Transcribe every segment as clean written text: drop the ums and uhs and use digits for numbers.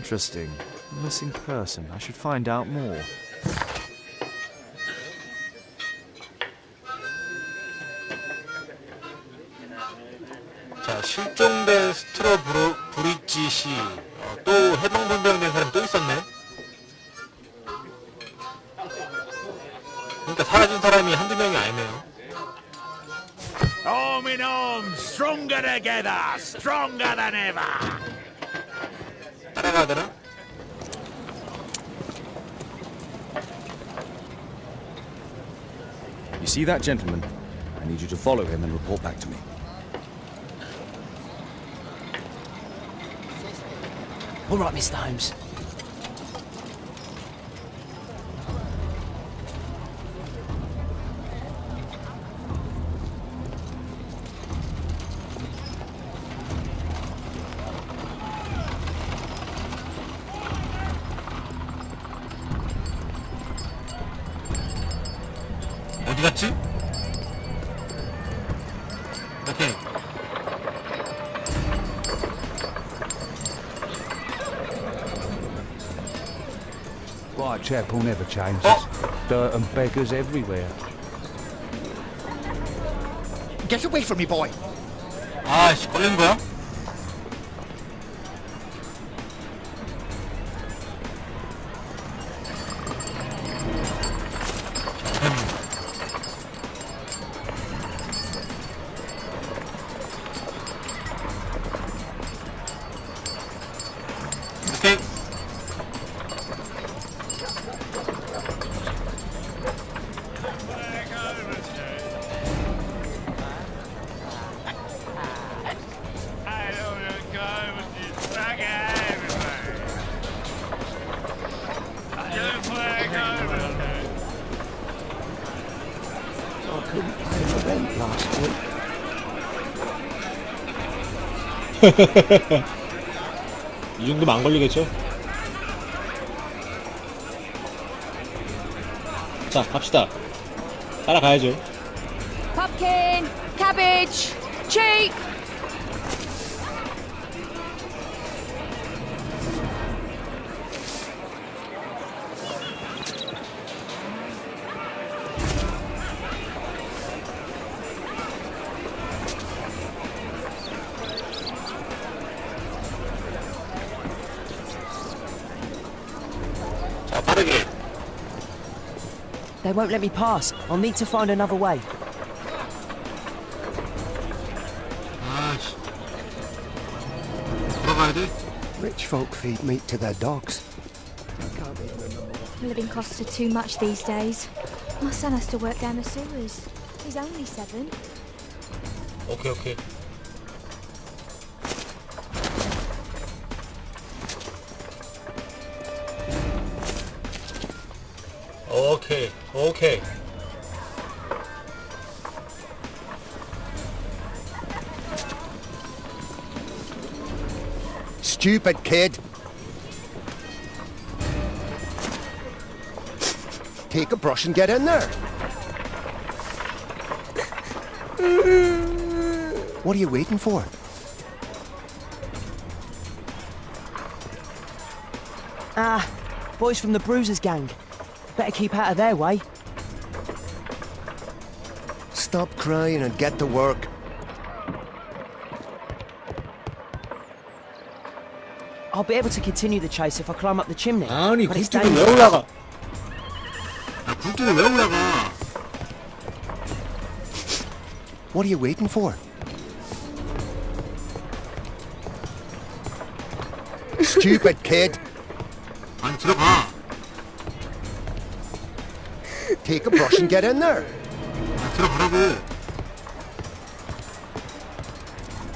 interesting. Missing person. I should find out more. 자, 실종된 브릿지 씨. 또 해방불명된 사람이 또 있었네. 그러니까 사라진 사람이 한두 명이 아니네요. Arm in arm, stronger together, stronger than ever. 따라가야 되나? You see that gentleman? I need you to follow him and report back to me. All right, Mr. Holmes. 어디 갔지? 오케이. Whitechapel never changes. Oh. Dirt and beggars everywhere. Get away from me, boy. 아씨, 걸린 거야? 오케이. 이 정도면 안 걸리겠죠? 자, 갑시다. 따라가야죠. Pumpkin, cabbage, cheek. 자, 빠르게. They won't let me pass. I'll need to find another way. 아씨. 돌아가야 돼? Rich folk feed meat to their dogs. Living costs are too much these days. My son has to work down the sewers. He's only 7. 오케이, 오케이. 오케이, 오케이. Stupid kid. Take a brush and get in there. What are you waiting for? Ah, boys from the Bruisers gang. Better keep out of their way. Stop crying and get to work. I'll be able to continue the chase if I climb up the chimney. 아니, but it's 굴뚝에 왜 dangerous. 올라가? 아, 굴뚝에 왜 올라가? What are you waiting for? Stupid kid. 아니, 들어가. Take a brush and get in there. 아, 들어가라고.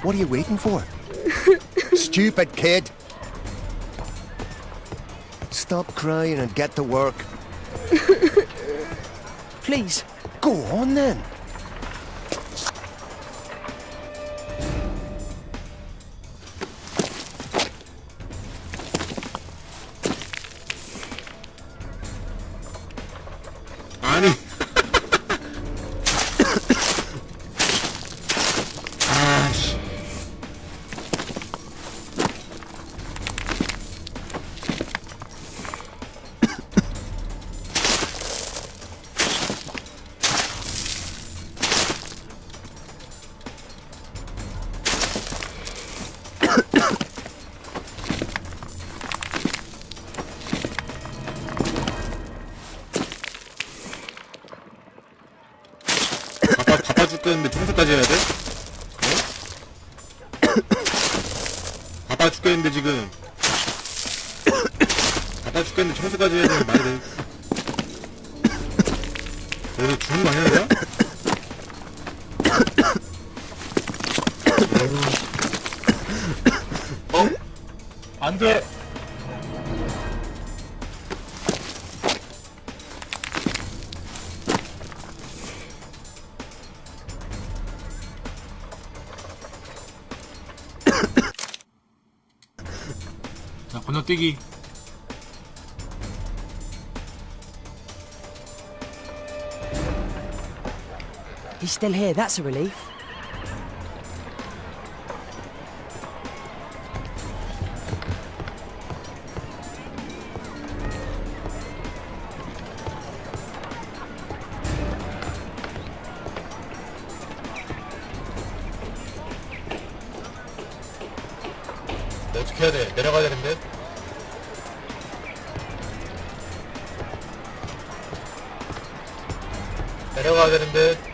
What are you waiting for? Stupid kid. Stop crying and get to work. Please. Go on then. 아니. 아씨. 죽겠는데 청소까지 해야 돼? 바빠 죽겠는데 지금 바빠 죽겠는데 청소까지 해야 되는 말이 돼. 여기서 죽는 거 아니야 그냥? 안돼. 자, 건너뛰기. He's still here, that's a relief. 어떻게 해야 돼? 내려가야 되는데? 내려가야 되는데?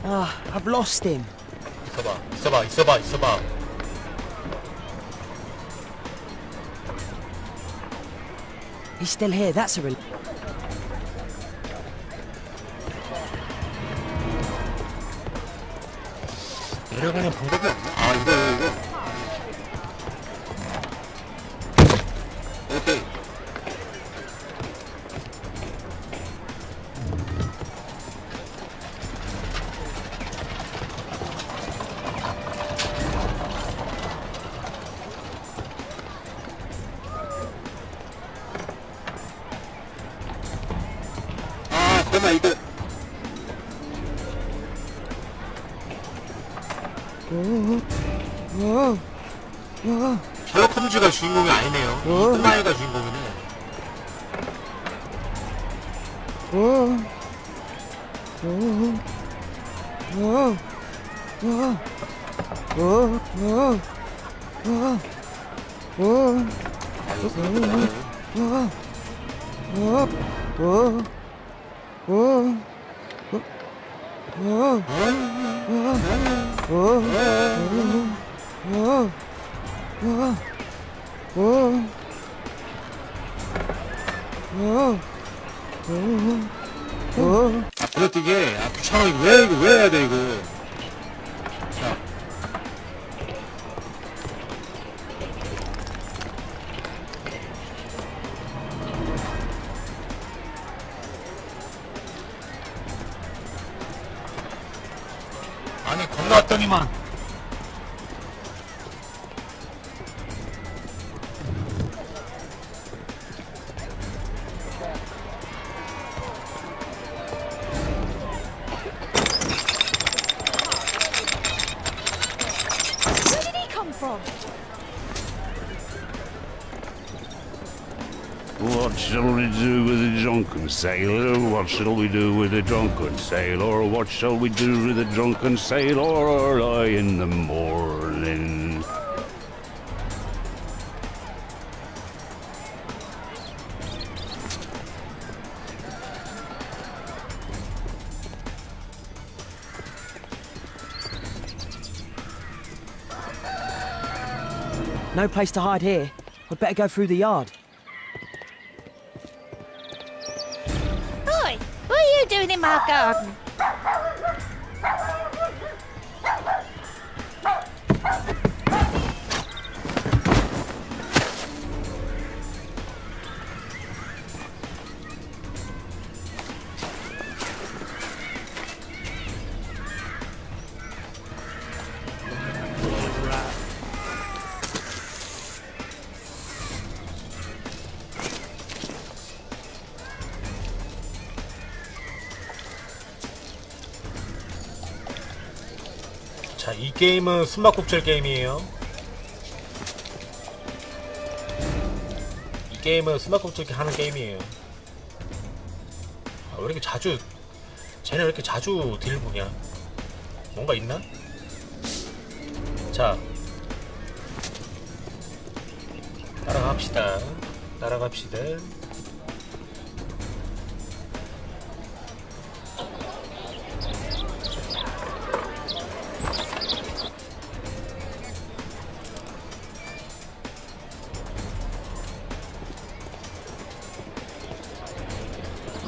Ah, I've lost him. 있어봐. He's still here, that's a relief. 내려가는 방법이 없나? 아, 이거. 오케이. 아, 잠깐만, 이거. 셜록 홈즈가 주인공이 아니네요. 이 꼬마애가 주인공이네. 아, 건너뛰게. 아, 귀찮아. 이거 왜 해야 돼, 이거. 자. 아니 건너왔더니만. Where did he come from? What shall we do with the drunken sailor? What shall we do with the drunken sailor? What shall we do with the drunken sailor early in the morning? No place to hide here. We'd better go through the yard. Oi, what are you doing in my garden? 자, 이 게임은 숨바꼭질 게임이에요. 이 게임은 숨바꼭질 하는 게임이에요. 왜 이렇게 자주 쟤는 왜 이렇게 자주 딜 보냐? 뭔가 있나? 자, 따라갑시다. 따라갑시다.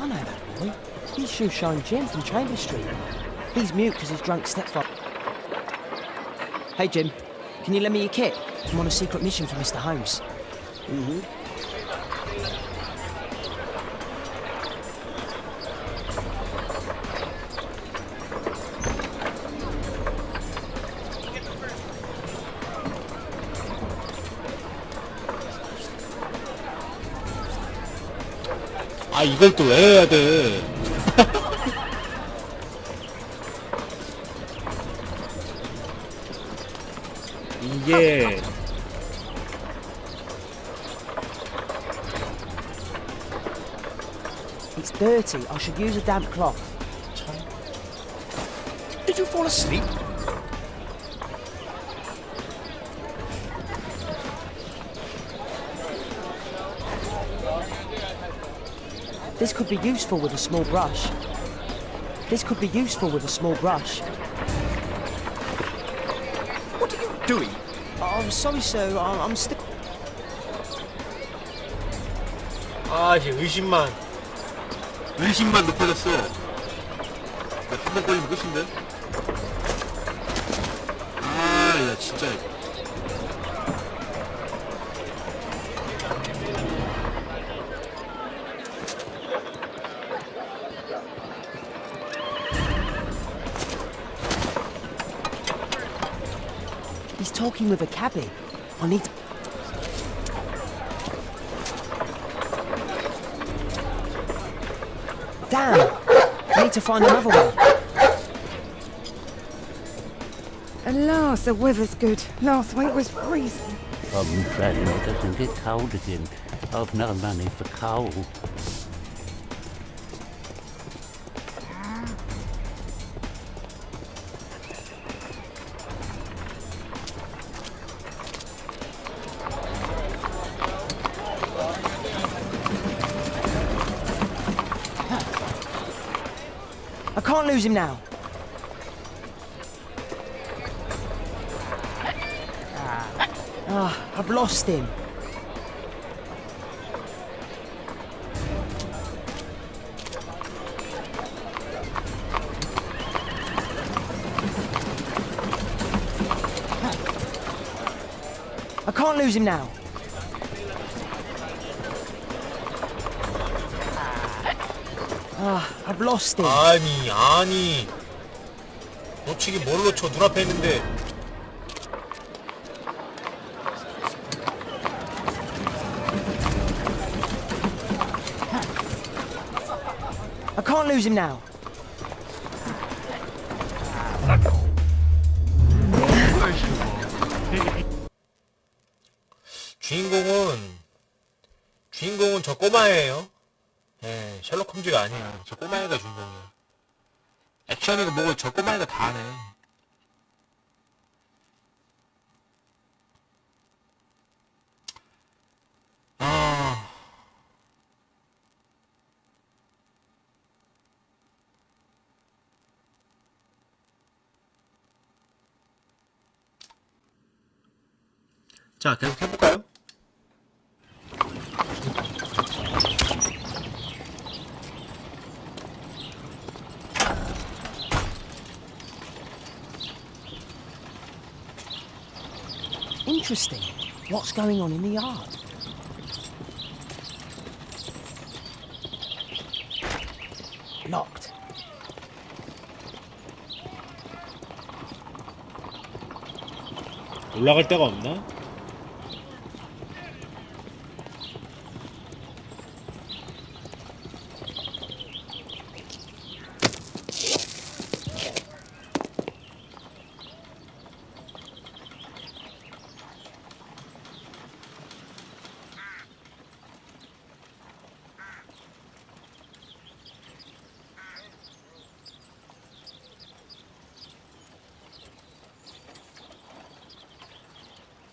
I know that boy. He's Shoeshine Jim from Chambers Street. He's mute because his drunk stepfather. Hey Jim, can you lend me your kit? I'm on a secret mission for Mr. Holmes. 아 이걸 또 왜 해야 돼? 이게 It's dirty. I should use a damp cloth. Did you fall asleep? This could be useful with a small brush. This could be useful with a small brush. What are you doing? Oh, I'm sorry, sir. I'm still. 아, 이제 의심만 높아졌어. 한 번 걸리면 끝인데? 아, 야 진짜. He's talking with a cabbie. I need to. Damn! I need to find another one. At last, the weather's good. Last week was freezing. I'm praying it doesn't get cold again. I've no money for coal. I can't lose him now. I've lost him. I can't lose him now. I've lost him. 아니 놓치기 뭘 놓쳐 눈앞에 있는데. I can't lose him now. 주인공은 저 꼬마예요. 예, 셜록 홈즈가 아니야. 저 꼬마애가 주인공이야. 액션이고 뭐고 저 꼬마애가 다 하네. 자, 계속 해볼까요? Interesting. What's going on in the yard? Locked. 올라갈 데가 없나?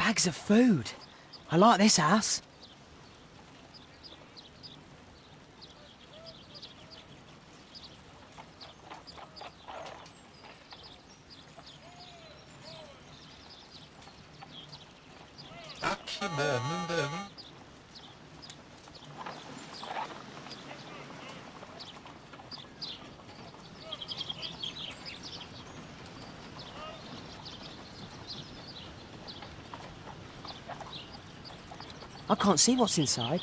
Bags of food. I like this house. 딱히 뭐 없는데 여기? I can't see what's inside.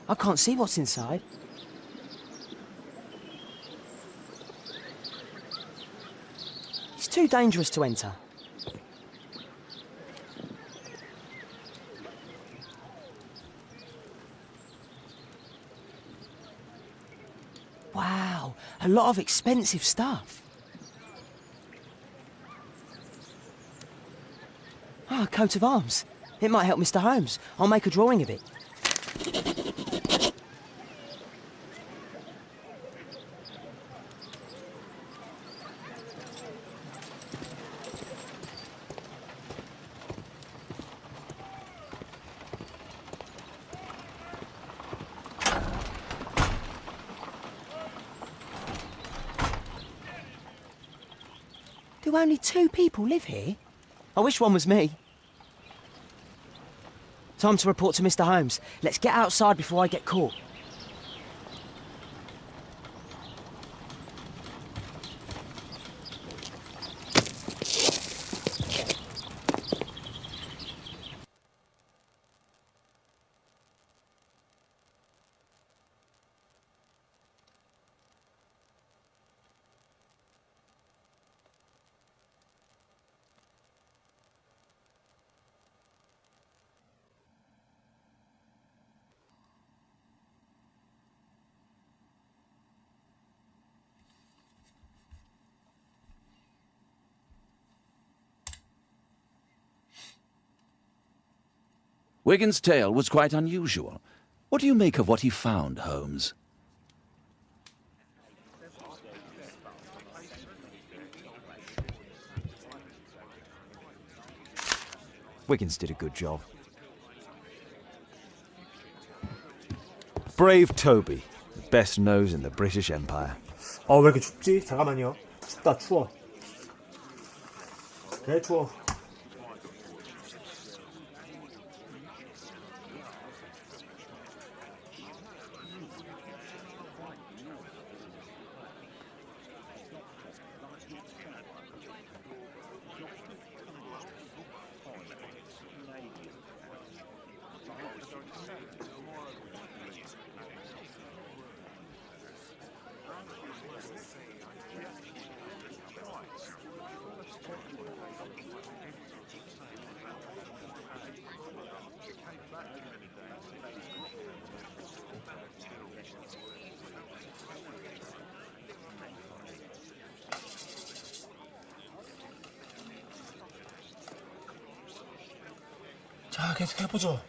I can't see what's inside. It's too dangerous to enter. Wow, a lot of expensive stuff. Ah, a coat of arms. It might help Mr. Holmes. I'll make a drawing of it. Do only 2 people live here? I wish one was me. Time to report to Mr. Holmes. Let's get outside before I get caught. Wigan's tale was quite unusual. What do you make of what he found, Holmes? Wiggins did a good job. Brave Toby, the best nose in the British Empire. 왜 이렇게 춥지? 잠깐만요. 춥다, 추워. 개 추워. 자, 계속 해보죠.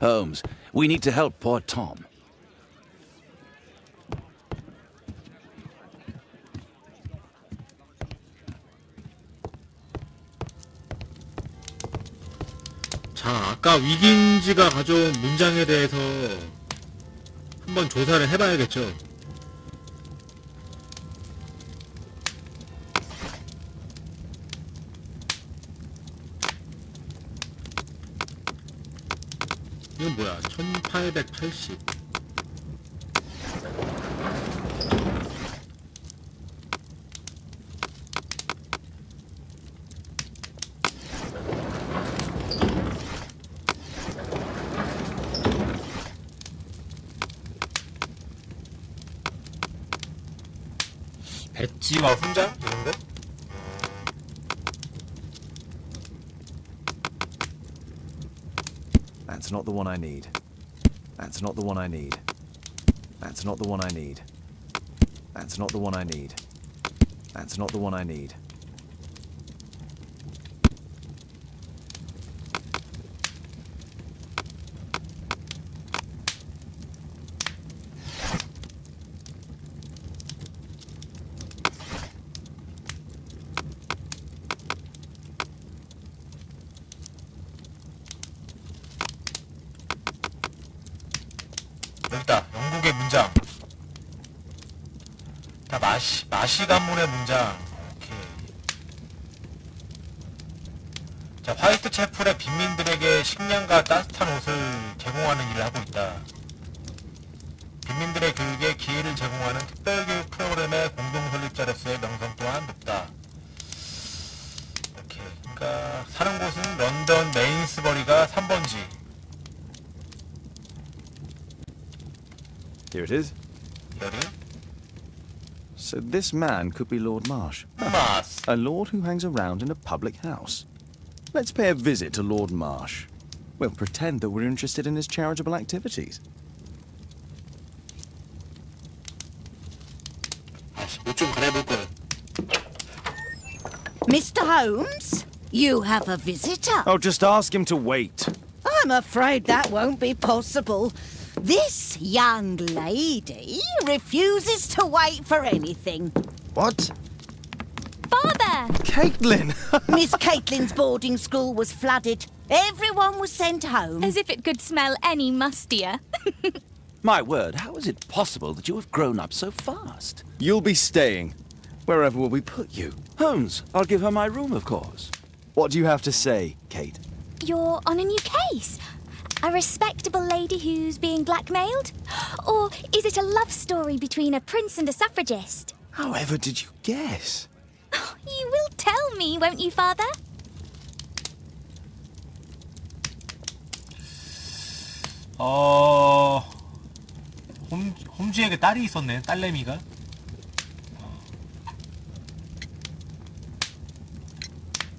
Holmes, we need to help poor Tom. 자, 아까 위긴즈가 가져온 문장에 대해서 한번 조사를 해봐야겠죠. 이건 뭐야? 1880. 엣지와 훈장? 이런데? That's not the one I need. That's not the one I need. That's not the one I need. That's not the one I need. That's not the one I need. 여기다. 영국의 문장. 다 마시 간문의 문장. 오케이. 자, 화이트 채플의 빈민들에게 식량과 따뜻한 옷을 제공하는 일을 하고 있다. 빈민들의 교육에 기회를 제공하는 특별교육 프로그램의 공동 설립자로서의 명성 또한 높다. 오케이. 그러니까 사는 곳은 런던 메인스버리가 3번지. Here it is. 여기. So this man could be Lord Marsh. 마스. A lord who hangs around in a public house. Let's pay a visit to Lord Marsh. We'll pretend that we're interested in his charitable activities. 옷 좀 갈아입을 걸. Mr. Holmes, you have a visitor. Oh, just ask him to wait. I'm afraid that won't be possible. This young lady refuses to wait for anything. What? Father! Caitlin! Miss Caitlin's boarding school was flooded. Everyone was sent home. As if it could smell any mustier. My word, how is it possible that you have grown up so fast? You'll be staying. Wherever will we put you? Holmes, I'll give her my room, of course. What do you have to say, Kate? You're on a new case. A respectable lady who's being blackmailed? Or is it a love story between a prince and a suffragist? However did you guess? You will tell me, won't you, Father? 홈즈에게 딸이 있었네. 딸내미가.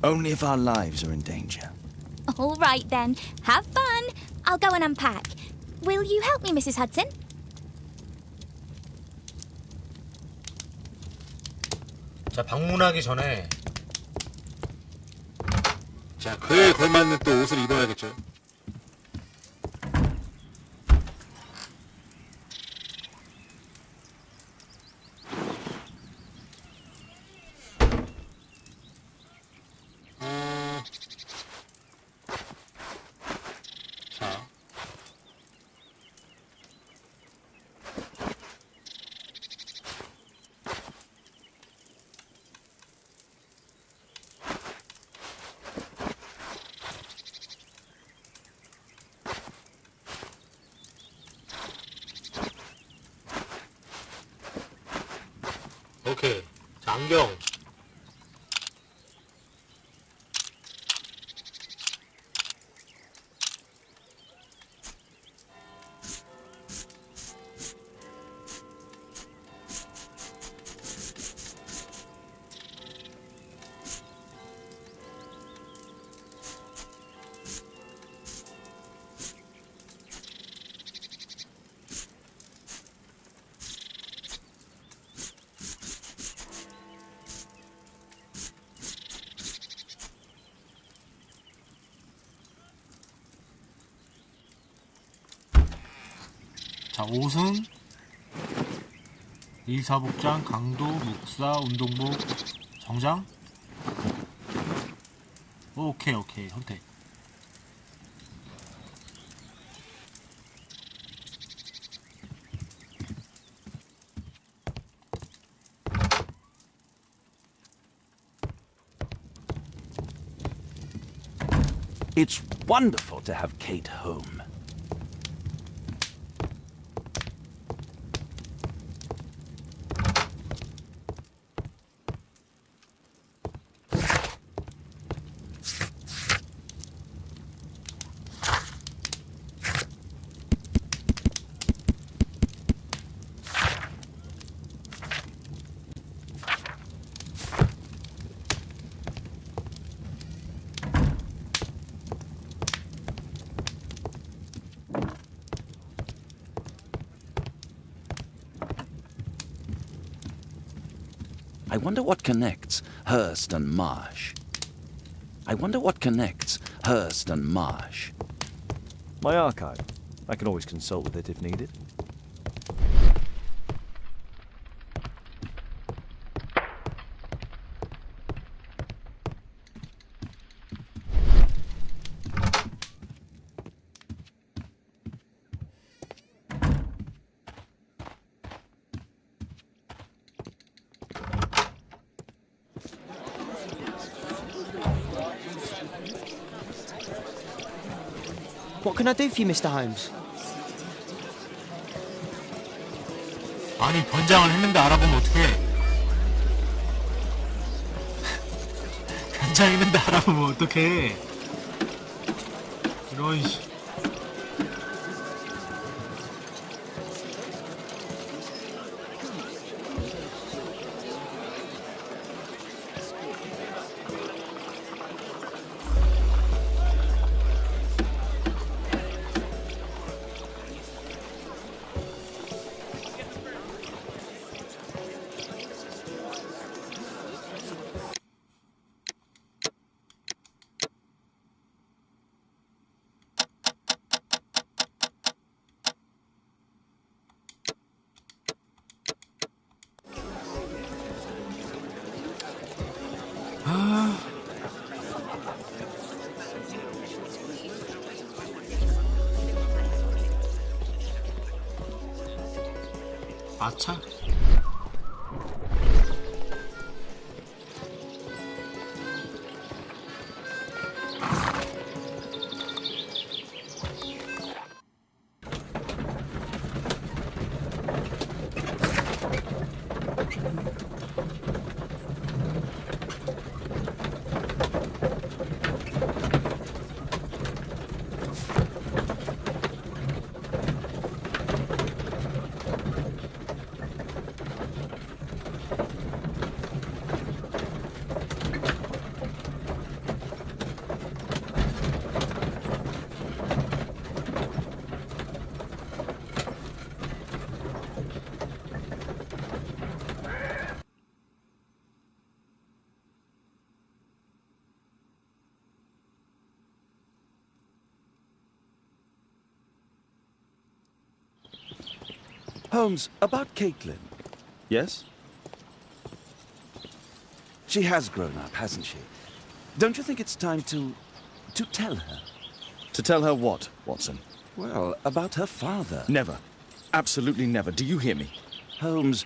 Only if our lives are in danger. All right then. Have fun. I'll go and unpack. Will you help me, Mrs. Hudson? 자, 방문하기 전에 자, 그에 걸맞는 또 옷을 입어야겠죠. 자, 오케이. 자, 안경. 자, 옷은 일사복장, 강도, 묵사, 운동복, 정장. 오케이, 오케이, 선택. It's wonderful to have Kate home. I wonder what connects Hurst and Marsh. I wonder what connects Hurst and Marsh. My archive. I can always consult with it if needed. What can I do for you, Mr. Holmes? 아니 변장을 했는데 알아보면 어떡해. 변장했는데 알아보면 어떡해. 이런 씨. 마차? Holmes, about Caitlin. Yes? She has grown up, hasn't she? Don't you think it's time to tell her? To tell her what, Watson? Well, about her father. Never. Absolutely never. Do you hear me? Holmes,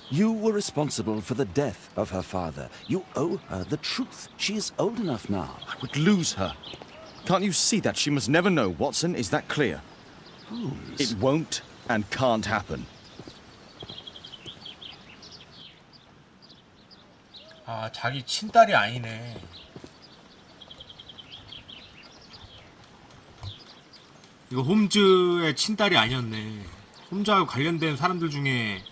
you were responsible for the death of her father. You owe her the truth. She is old enough now. I would lose her. Can't you see that? She must never know, Watson. Is that clear? Holmes. It won't and can't happen. 아, 자기 친딸이 아니네. 이거 홈즈의 친딸이 아니었네. 홈즈하고 관련된 사람들 중에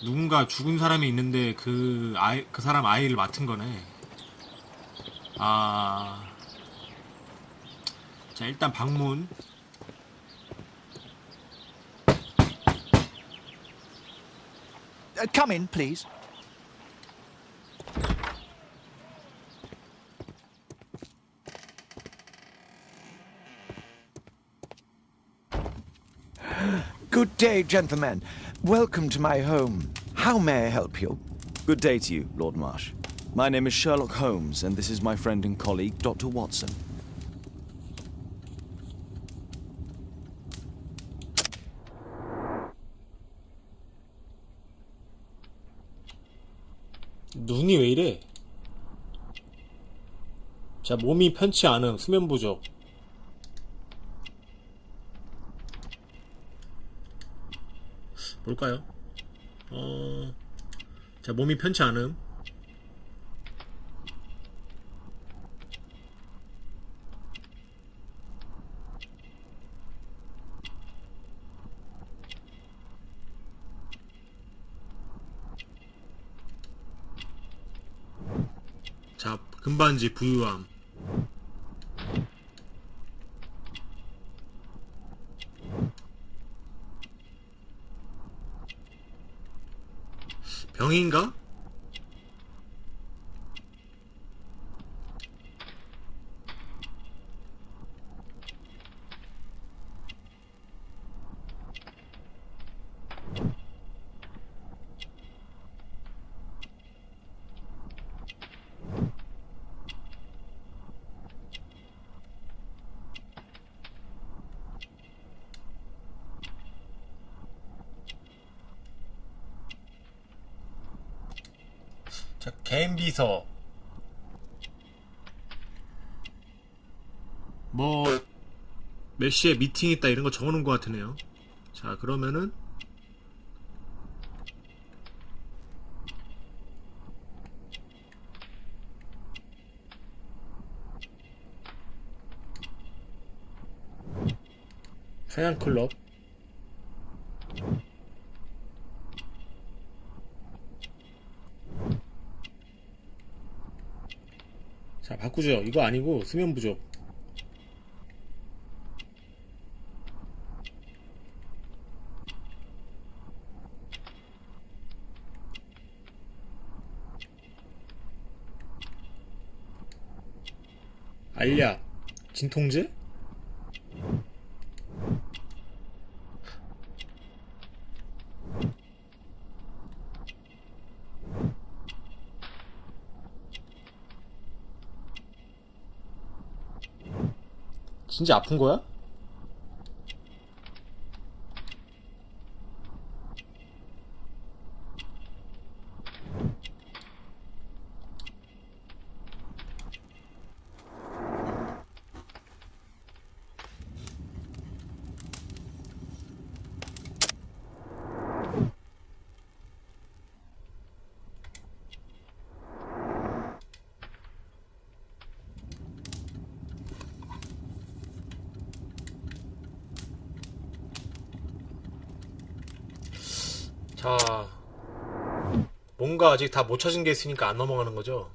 누군가 죽은 사람이 있는데 그 사람 아이를 맡은 거네. 아, 자 일단 방문. Come in, please. Good day, gentlemen. Welcome to my home. How may I help you? Good day to you, Lord Marsh. My name is Sherlock Holmes, and this is my friend and colleague, Dr. Watson. 눈이 왜 이래? 자, 몸이 편치 않음, 수면 부족. 뭘까요? 자, 몸이 편치 않음. 자, 금반지 부유함. 병인가? 자, 개인 비서. 뭐 몇 시에 미팅 있다 이런 거 적어놓은 것 같으네요. 자, 그러면은 사냥클럽. 자, 바꾸죠. 이거 아니고 수면 부족. 알약, 진통제? 진짜 아픈 거야? 자, 뭔가 아직 다 못 찾은 게 있으니까 안 넘어가는 거죠?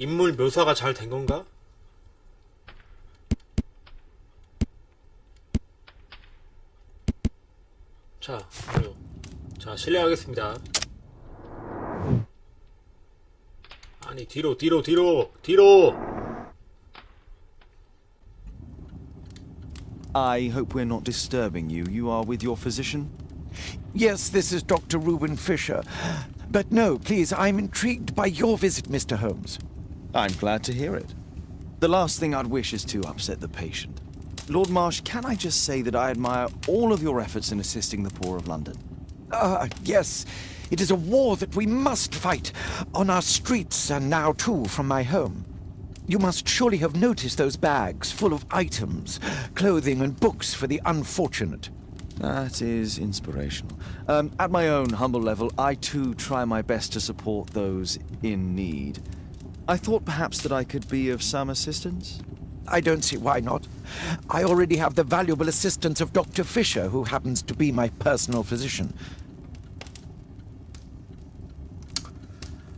인물 묘사가 잘 된 건가? 자, 자, 실례하겠습니다. 아니, 뒤로. I hope we're not disturbing you. You are with your physician? Yes, this is Dr. Reuben Fisher. But no, please, I'm intrigued by your visit, Mr. Holmes. I'm glad to hear it. The last thing I'd wish is to upset the patient. Lord Marsh, can I just say that I admire all of your efforts in assisting the poor of London? Yes. It is a war that we must fight, on our streets and now too from my home. You must surely have noticed those bags full of items, clothing and books for the unfortunate. That is inspirational. At my own humble level, I too try my best to support those in need. I thought perhaps that I could be of some assistance. I don't see why not. I already have the valuable assistance of Dr. Fisher, who happens to be my personal physician.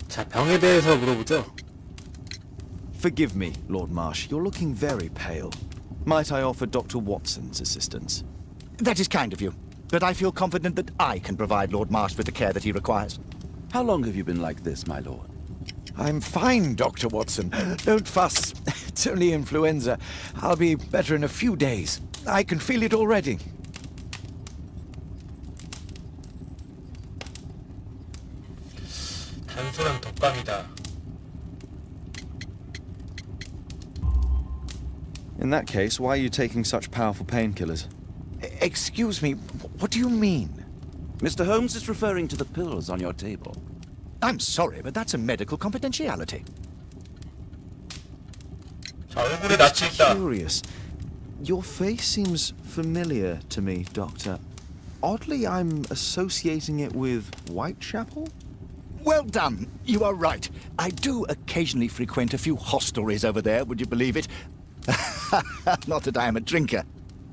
자, 병에 대해서 물어보죠. Forgive me, Lord Marsh. You're looking very pale. Might I offer Dr. Watson's assistance? That is kind of you, but I feel confident that I can provide Lord Marsh with the care that he requires. How long have you been like this, my lord? I'm fine, Dr. Watson. Don't fuss. It's only influenza. I'll be better in a few days. I can feel it already. 단순한 덕감이다. In that case, why are you taking such powerful painkillers? Excuse me, what do you mean? Mr. Holmes is referring to the pills on your table. I'm sorry, but that's a medical confidentiality. 자, 얼굴에 낯이 있다. Curious. Your face seems familiar to me, Doctor. Oddly, I'm associating it with Whitechapel? Well done. You are right. I do occasionally frequent a few hostelries over there, would you believe it? Not that I am a drinker.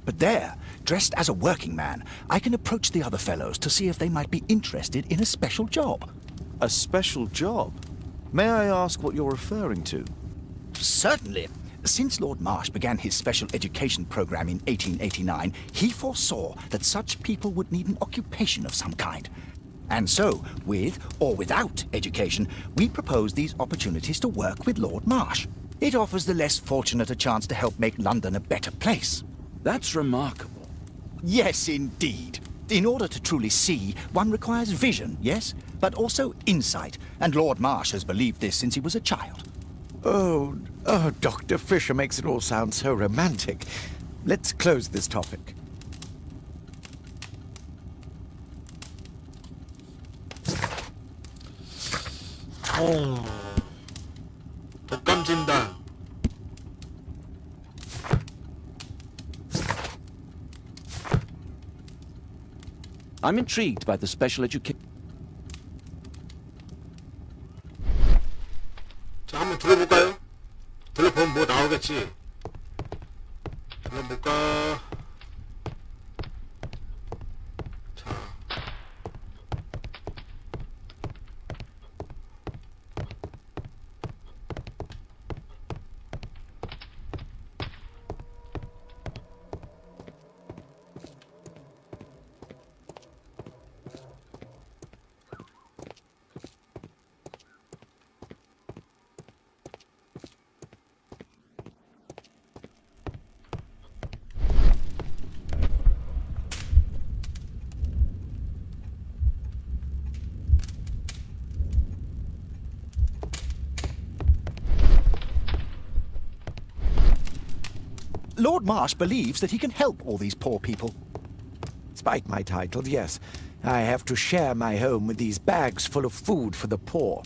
But there, dressed as a working man, I can approach the other fellows to see if they might be interested in a special job. A special job? May I ask what you're referring to? Certainly. Since Lord Marsh began his special education program in 1889, he foresaw that such people would need an occupation of some kind. And so, with or without education, we propose these opportunities to work with Lord Marsh. It offers the less fortunate a chance to help make London a better place. That's remarkable. Yes, indeed. In order to truly see, one requires vision, yes, but also insight, and Lord Marsh has believed this since he was a child. Oh, Dr. Fisher makes it all sound so romantic. Let's close this topic. 독감 진단. I'm intrigued by the special education. 자, 한번 들어볼까요? 들어보면 뭐 나오겠지. 들어볼까? 자. Lord Marsh believes that he can help all these poor people. Despite my title, yes, I have to share my home with these bags full of food for the poor.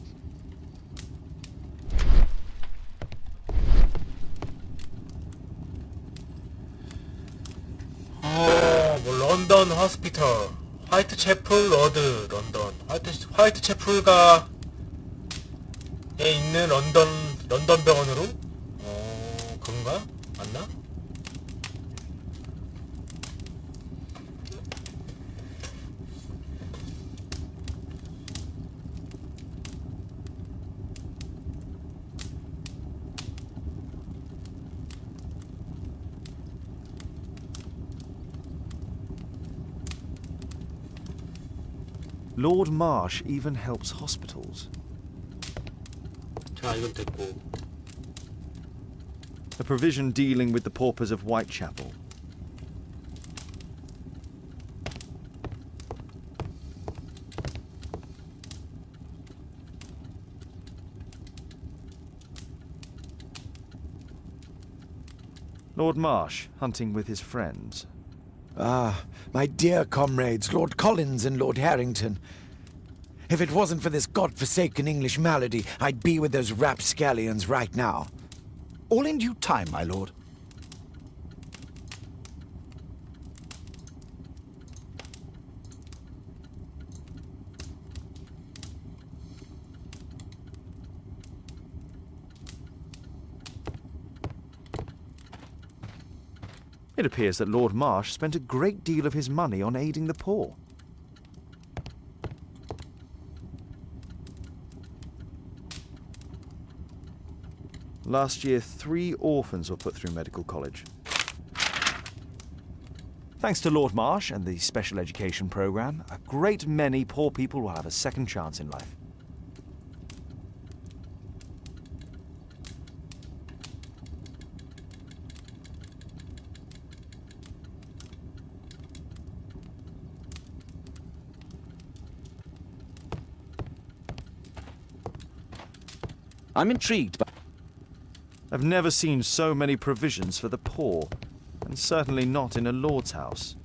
뭐 런던 호스피털, 화이트채플 로드, 런던. 화이트채플가에 있는 런던 병원으로? 그런가? 맞나? Lord Marsh even helps hospitals. 자, 이건 됐고. A provision dealing with the paupers of Whitechapel. Lord Marsh, hunting with his friends. Ah, my dear comrades, Lord Collins and Lord Harrington. If it wasn't for this godforsaken English malady, I'd be with those rapscallions right now. All in due time, my lord. It appears that Lord Marsh spent a great deal of his money on aiding the poor. Last year, 3 orphans were put through medical college. Thanks to Lord Marsh and the special education program, a great many poor people will have a second chance in life. I'm intrigued by... I've never seen so many provisions for the poor, and certainly not in a lord's house.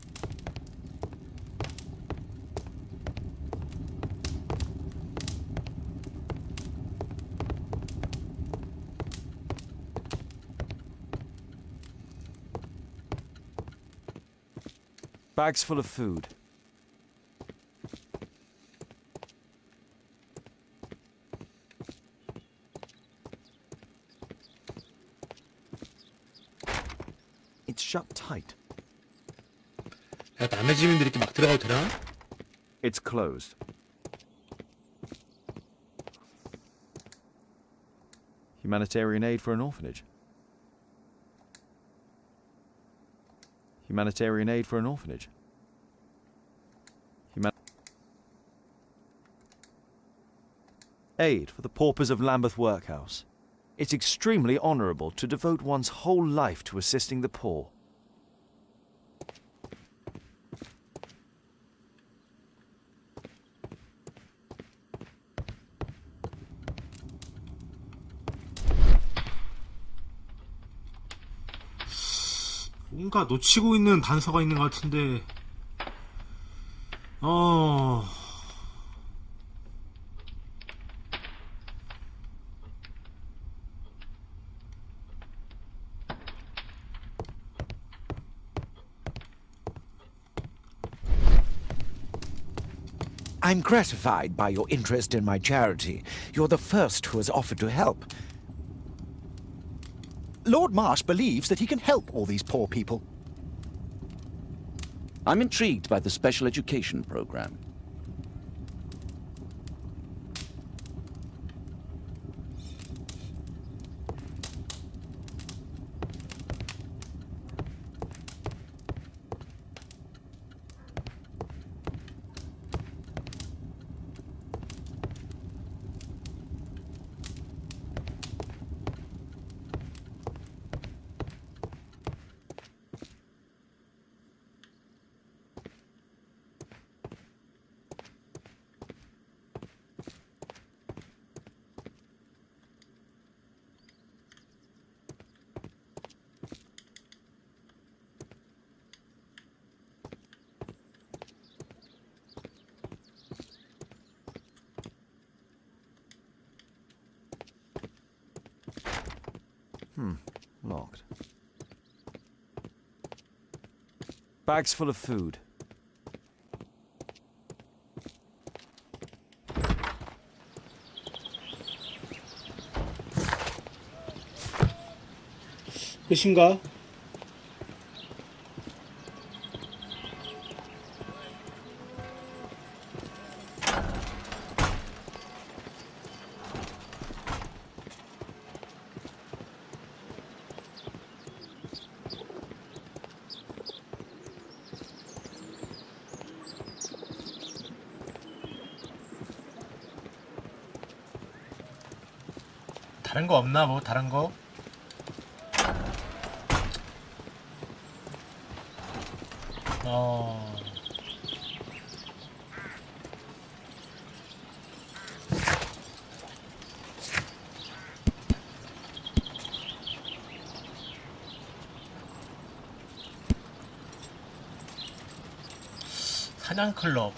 Bags full of food. It's shut tight. 야, 남의 집인데 이렇게 막 들어가도 되나? It's closed. Humanitarian aid for an orphanage. Humanitarian aid for an orphanage. Aid for the paupers of Lambeth Workhouse. It's extremely honourable to devote one's whole life to assisting the poor. 뭔가 놓치고 있는 단서가 있는 것 같은데. I'm gratified by your interest in my charity. You're the first who has offered to help. Lord Marsh believes that he can help all these poor people. I'm intrigued by the special education program. Locked. Bags full of food. 끝인가? 다른 거 없나? 뭐 다른 거? 사냥 클럽.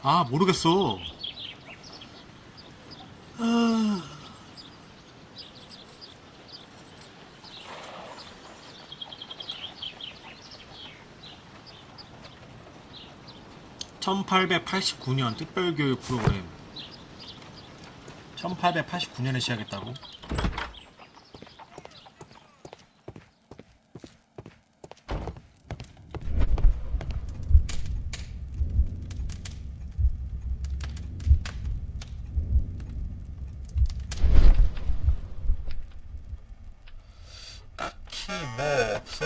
아, 모르겠어. 아... 1889년 특별교육 프로그램. 1889년에 시작했다고? 딱히 뭐 없어.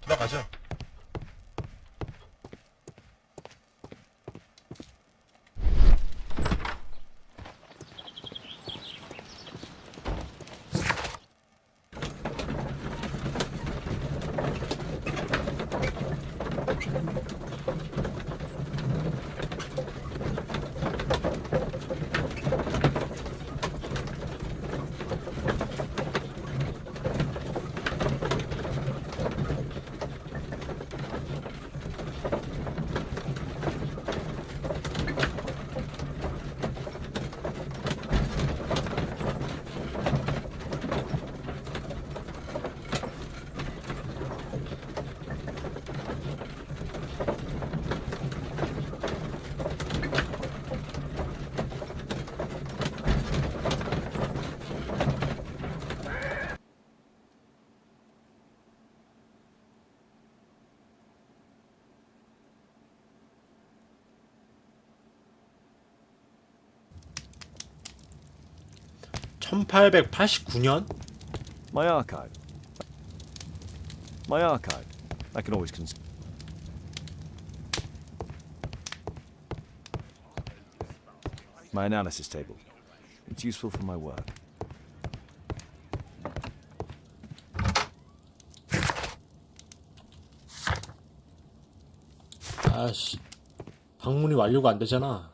돌아가죠. (1889년) My archive. My archive. I can always cons... My analysis table. It's useful for my work. 아씨, 방문이 완료가 안 되잖아.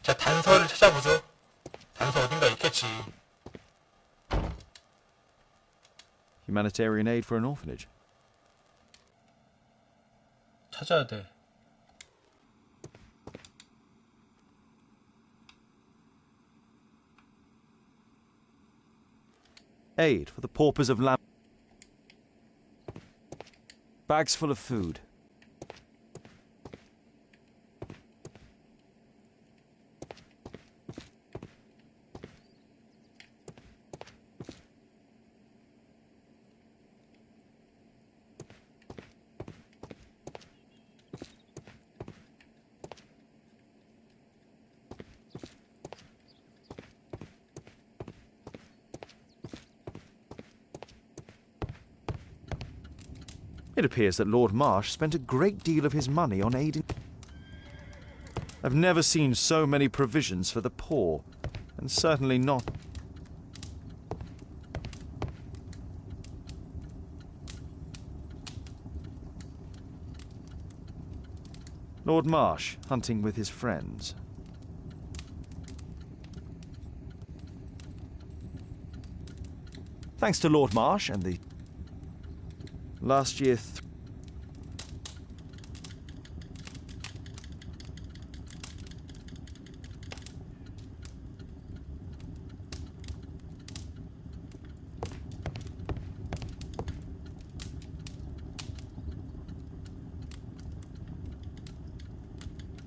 자, 단서를 찾아보죠. 단서 어딘가 있겠지. Humanitarian aid for an orphanage. 찾아야 돼. Aid for the paupers of Lam... Bags full of food. It appears that Lord Marsh spent a great deal of his money on aiding... I've never seen so many provisions for the poor, and certainly not... Lord Marsh, hunting with his friends. Thanks to Lord Marsh and the... Last year...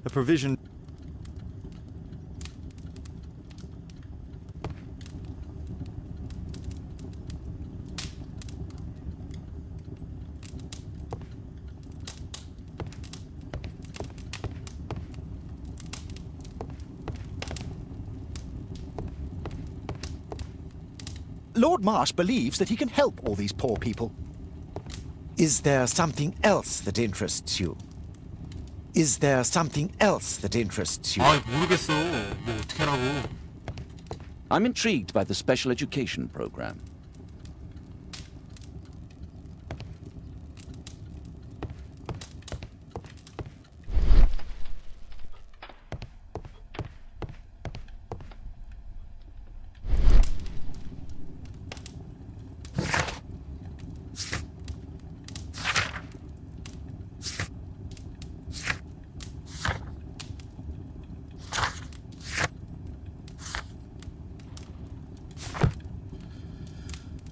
A provision. Lord Marsh believes that he can help all these poor people. Is there something else that interests you? Is there something else that interests you? 아, 모르겠어. 뭐 어떻게 하라고. I'm intrigued by the special education program.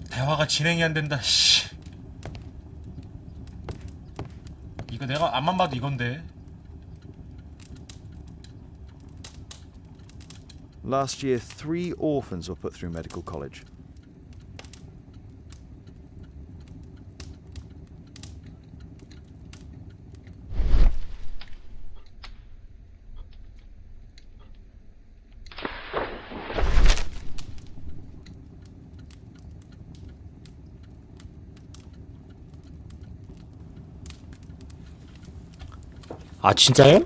대화가 진행이 안 된다. 씨. 이거 내가 앞만 봐도 이건데. Last year, 3 orphans were put through medical college. 아, 진짜요?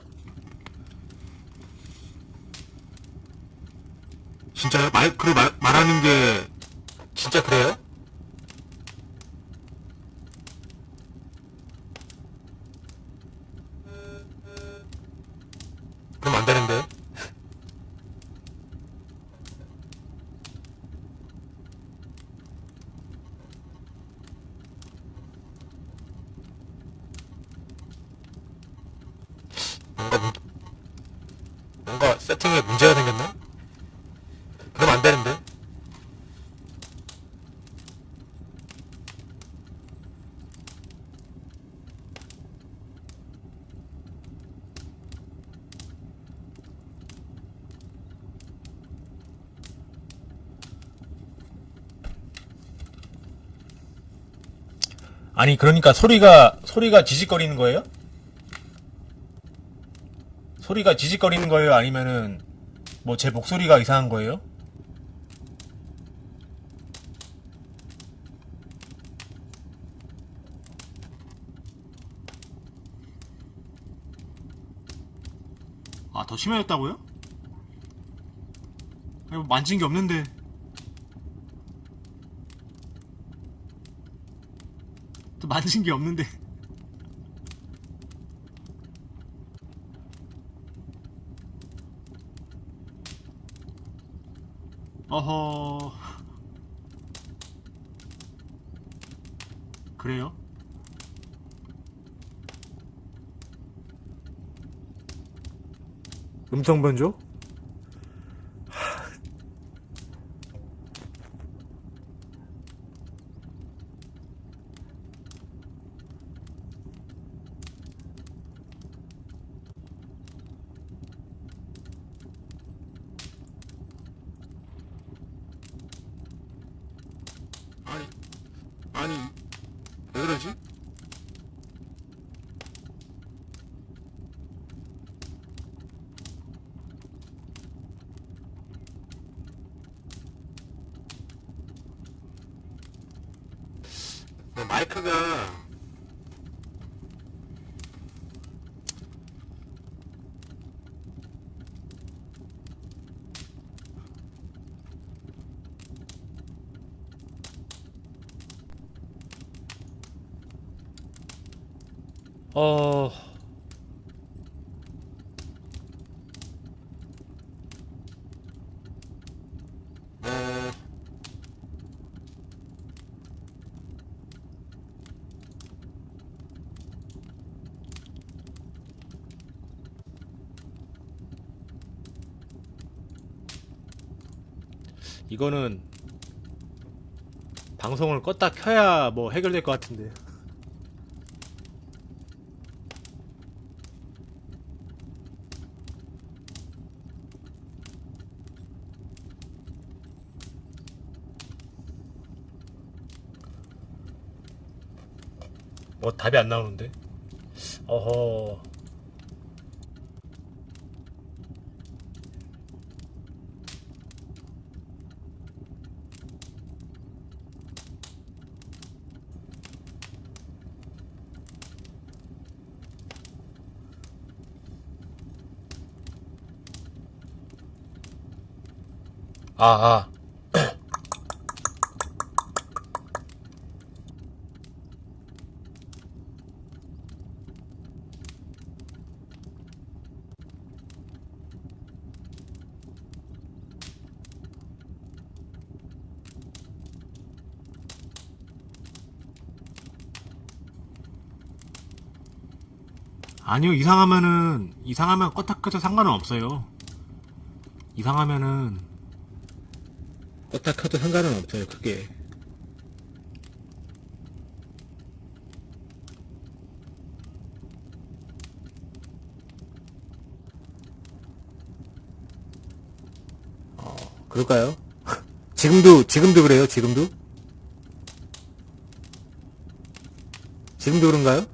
진짜요? 말하는 게 진짜 그래요? 그럼 안 되는데. 뭔가 세팅에 문제가 생겼나? 그럼 안 되는데. 아니, 그러니까 소리가 지직거리는 거예요? 소리가 지직거리는 거예요? 아니면은 뭐 제 목소리가 이상한 거예요? 아, 더 심해졌다고요? 아니, 뭐 만진 게 없는데. 또 만진 게 없는데. 어허. 그래요? 음성 변조? 아니, 왜 그러지? 마이크가 이거는 방송을 껐다 켜야 뭐 해결될 것 같은데. 답이 안 나오는데. 어허. 아. 아니요, 이상하면 껐다 켜져 상관은 없어요. 이상하면은 껐다 켜도 상관은 없어요, 그게. 그럴까요? 지금도 그래요, 지금도 그런가요?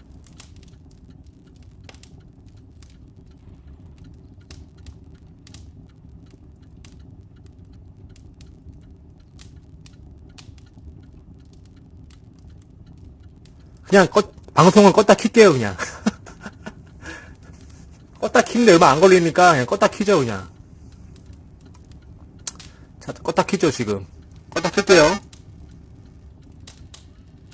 그냥 방송을 껐다 킬게요, 그냥. 껐다 키는데 얼마 안 걸리니까 그냥 껐다 키죠, 그냥. 자, 껐다 키죠, 지금. 껐다 킬게요.